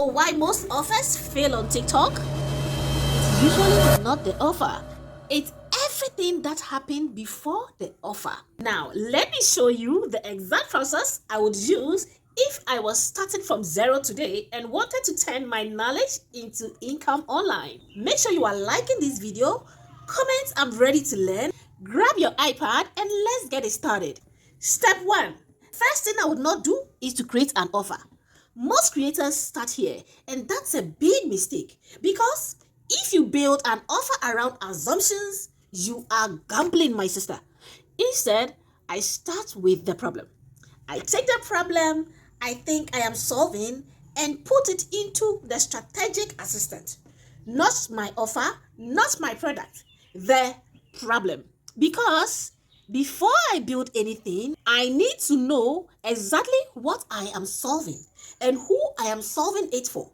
know why most offers fail on TikTok? It's usually not the offer. It's everything that happened before the offer. Now, let me show you the exact process I would use if I was starting from zero today and wanted to turn my knowledge into income online. Make sure you are liking this video, comment "I'm ready to learn," grab your iPad and let's get it started. Step 1. First thing I would not do is to create an offer. Most creators start here, and that's a big mistake because if you build an offer around assumptions, you are gambling, my sister. Instead, I start with the problem. I take the problem I think I am solving and put it into the strategic assistant. Not my offer, not my product, the problem. Because before I build anything, I need to know exactly what I am solving and who I am solving it for.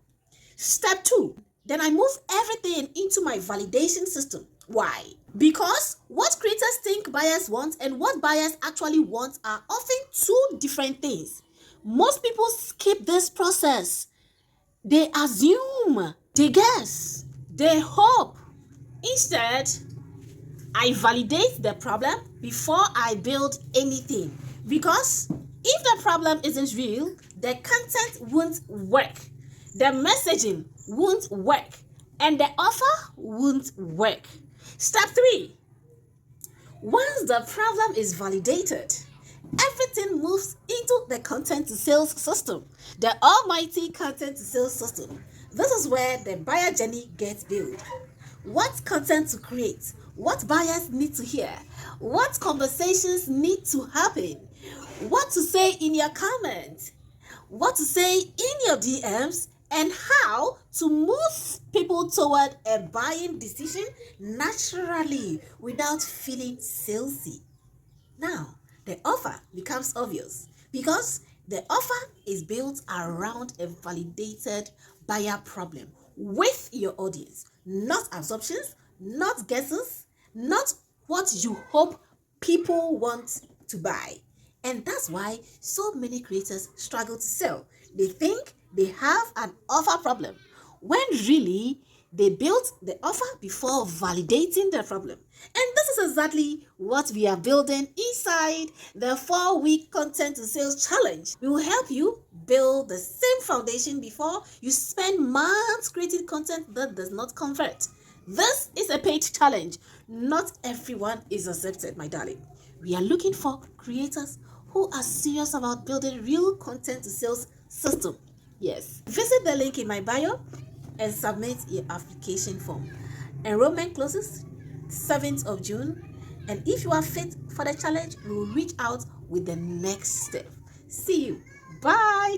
Step 2, then I move everything into my validation system. Why? Because what creators think buyers want and what buyers actually want are often two different things. Most people skip this process. They assume, they guess, they hope. Instead, I validate the problem before I build anything. Because if the problem isn't real, the content won't work, the messaging won't work, and the offer won't work. Step 3. Once the problem is validated, everything moves into the content to sales system, the almighty content to sales system. This is where the buyer journey gets built. What content to create, what buyers need to hear, what conversations need to happen, what to say in your comments, what to say in your DMs, and how to move people toward a buying decision naturally without feeling salesy. Now, the offer becomes obvious because the offer is built around a validated buyer problem with your audience, not assumptions, not guesses, not what you hope people want to buy. And that's why so many creators struggle to sell. They think they have an offer problem when really they built the offer before validating the problem. And this is exactly what we are building inside the 4-week content to sales challenge. We will help you build the same foundation before you spend months creating content that does not convert. This is a paid challenge. Not everyone is accepted, my darling. We are looking for creators who are serious about building real content to sales system. Yes, visit the link in my bio and submit your application form. Enrollment closes 7th of June, and if you are fit for the challenge, we will reach out with the next step. See you. Bye.